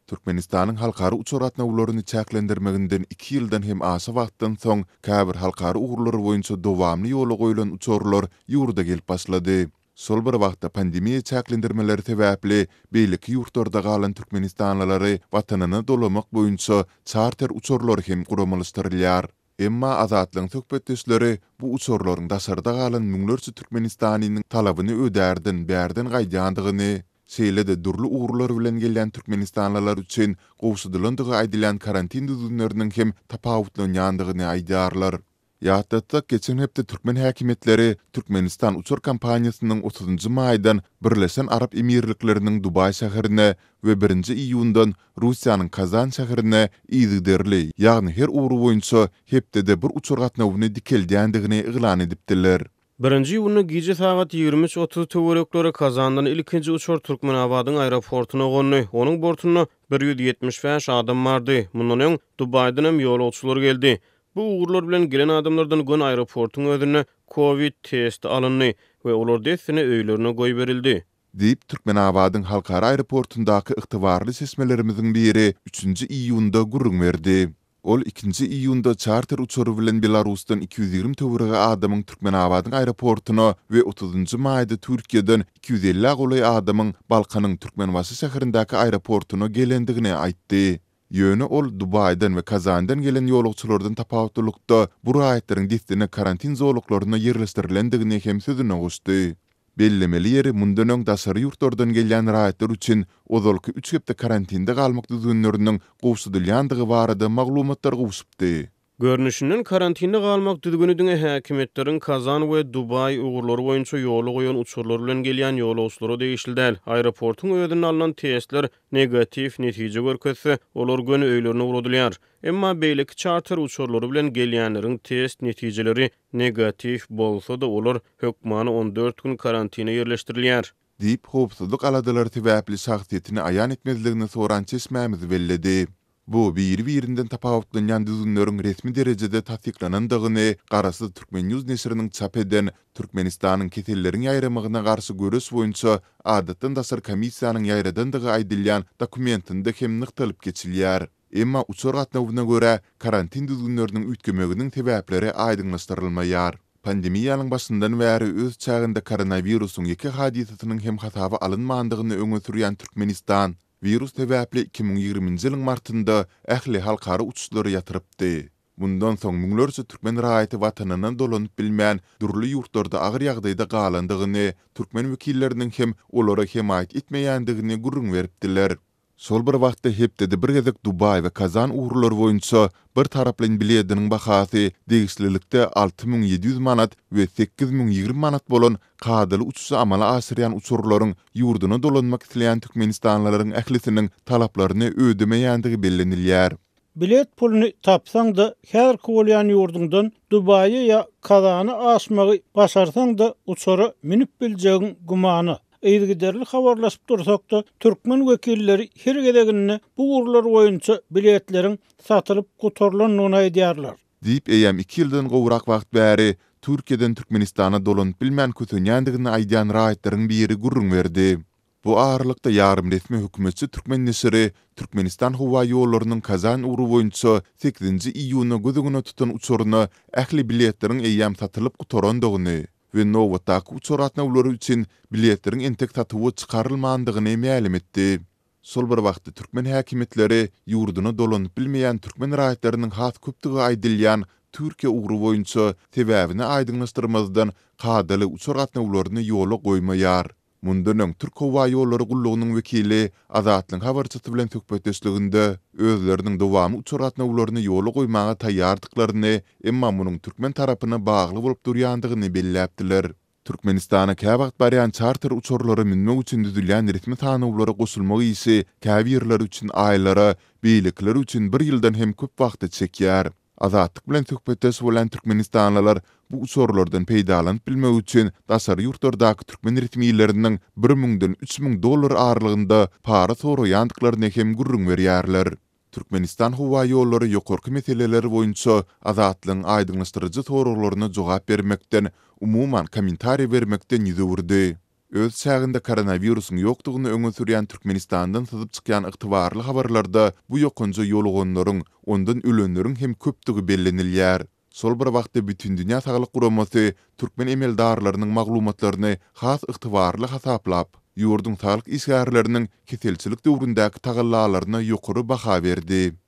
Türkmenistanyň halkary uçur atnawlaryny çäklendirmeginden 2 ýyldan hem aşy wagtdan soň käbir halkary ugrulary boýunça dowamly ýola goýulan uçurlar ýurda gelip başlady. Sol bir wagtda pandemiýa çäklendirmeleri sebäpli beýleki ýurtlarda galan türkmenistanlylary watanyny dolamak boýunça charter uçurlar hem guramalystyrylýar. Emma azatlyň söhbetdeşleri bu uçurlaryň daşarda galan müňlerçe Türkmenistanyň talabyny ödärdin, bärden gaýdandygyny, şeýle-de durly uğurlar bilen gelýän türkmenistanlylar üçin gowşudylandygy aýdylan karantin düzümleriniň hem tapawutlanýandygyny aýdarlar. Ýa-da geçen hepde Türkmen häkimetleri Türkmenistan uçur kampaniýasynyň 30-njy maýdan Birleşen Arap Emirlikleriniň Dubay şäherine we 1-nji iýundan Russiýanyň Kazan şäherine ýygderli, ýagny her uğuru boýunça hepde bir uçur gatnawyny dikeldiýändigini eglan edipdiler. 1-nji ýylyny gije sagat 23:30 töwerekleri Kazandan ilkinji uçur Türkmenabadyň aeroportuna gonni. Onuň bortuna 175 adam bardy. Mundan öň Dubaydan hem ýolagçylar geldi. Bu uğurlar bilen gelen adamlardan gün aeroportun özüne Covid testi alındy we olar desine öýlerine goý berildi. Diýip Türkmenabadyň halkara aeroportundaky ygtybarly sesmelerimizin biri 3-nji iýunda gurrun berdi. Ol 2-nji iýunda charter uçury bilen Belarusdan 220 töwerege adamyň Türkmenabadyň aeroportuna we 30-njy maýda Türkiýeden 250 goly adamyň Balkanyň Türkmenbaşy şäherindäki aeroportuna gelendigini aýtdy. Ýöne ol Dubaydan we Kazandan gelen ýolagçylardan tapawutlykda bu raýatlary distine karantin zowluklaryna ýerleşdirilendigini hem sözüne goşdy. Bellemeli ýeri mundan öň daşary ýurtlardan gelýän raýatlar üçin ozalky 3 hepde karantinde galmak düzgünleriniň gowşudylýandygy barada maglumatlar gowşupdy. Görnüşinden karantinde galmak düzgünüdüňe häkimetleriň Kazan we Dubay uğurlary boýunça ýola goýan uçurlar bilen gelýän ýolagçylary değişildi. Aeroportun öýünden alynan testler negatif netije görkezse, olar göni öýlerine uradylýar. Emma beýleki charter uçurlary bilen gelýänleriň test netijeleri negatif bolsa da olar hökmany 14 gün karantina ýerleşdirilýär. Diýip howpsuzlyk aladylary sebäpli şahsiýetini aýan etmezligini soran çeşmämizi belledi. Bu bir-birinden tapawutlanýan düzgünleriň resmi derejede tasdiklanandygyny Garasy Türkmen News nesriniň çap eden Türkmenistanyň keselleriň ýaýramagyna garşy görüş boýunça adatdan daşar komissiýanyň ýaýradandygy aýdylýan dokumentinde hem nyktalyp geçilýär. Emma uçur gatnawyna görä karantin düzgünleriniň üýtgemeginiň sebäpleri aýdyňlaşdyrylmaýar. Pandemiýanyň başyndan bäri öz çağında koronawirusyň iki hadisatynyň hem hataby alınmandygyny öňe sürýän Türkmenistan virus sebäpli 2020-nji ýylyň martynda ähli halkara uçuşlary ýatyrypdy. Bundan soň müňlerçe türkmen raýaty watanyny dolanyp bilmän durly ýurtlarda agyr ýagdaýda galandygyny, türkmen wekilleriniň hem olara hemaýet etmeýändigini gurrun beripdiler. Sol bir wagtda hepde bir gezek Dubay we Kazan uğurlary boýunça bir taraplan biletiniň bahasy degişlilikde 6700 manat we 8020 manat bolan kadaly uçuşy amala asyrýan uçurlaryň ýurduna dolanmak isleýän türkmenistanlylaryň ählisiniň talaplaryny ödemeýändigi bellenilýär. Bilet pulunu tapsaň da her bolýan ýurdundan Dubaýa ýa Kazany aşmagy başarsaň da uçura minip biljegiň gumany. Eýgiderli habarlaşyp dursak da türkmen wekilleri her gedegini bu uğurlar boýunça biletleriň satylyp gutorlanyny aýdýarlar. Diýip eýem 2 ýyldan gowrak wagt bäri Türkiýeden Türkmenistana dolanyp bilmän kötünýändigini aýdýan raýatlaryň biri gurrun berdi. Bu ağırlykda ýarym resmi hökümetçi Türkmen nesiri Türkmenistan howa ýollarynyň Kazan uğuru boýunça 8-nji iýuny gözüne tutan uçuryny ähli biletleriň eýem satylyp gutorandygyny we nowatdaky uçur atnawlary üçin biletleriň entek satywy çykarylmandygyny ma'lum etdi. Sol bir wagtda türkmen häkimetleri ýurduna dolanyp bilmeýän türkmen raýatlarynyň has köpdigi aýdylýan Türkiýe uğuru boýunça sebäbini aýdyňlaşdyrmazdan kadaly uçur atnawlaryny ýola goýmaýar. Mundan öň Türk Howa ýollary gullugynyň wekili Azatlyň habarçysy bilen söhbetdeşliginde özleriniň dowamy uçur atnawlaryny ýola goýmaga taýýardyklaryny, emma munyň türkmen tarapyna bagly bolup durýandygyny belläpdiler. Türkmenistana käwagt barýan charter uçurlary minmek üçin düzülýän resmi tanawlary goşulmagy ise käbirler üçin aýlara, beýlikler üçin 1 ýyldan hem köp wagt çekýär. Azatlyk bilen söhbetdeş bolan türkmenistanlylar bu uçurlardan peýdalanyp bilmek üçin daşary ýurtlardaky türkmen resmiýetleriniň 1000-den 3000 dollar aralygynda para soraýandyklaryny hem gurrun berýärler. Türkmenistan howa ýollary ýokarky meseleleri boýunça azatlygyň aýdyňlaşdyrjy soraklaryna jogap bermekden, umumyň kommentariýa bermekden ýüze urdy. öz çağında koronavirusun ýokdugyny öňe sürýän Türkmenistandan syzyp çykýan ygtybarly habarlarda bu ýokunja ýoluganlaryň, ondan ölenleriň hem köpdigi bellenilýär. Sol bir wagtda bütün dünýä saglyk guramasy türkmen emeldarlarynyň maglumatlaryny has ygtybarly hasaplap, ýurdun saglyk işgärleriniň keselçilik döwründäki tagallalaryna ýokary baha berdi.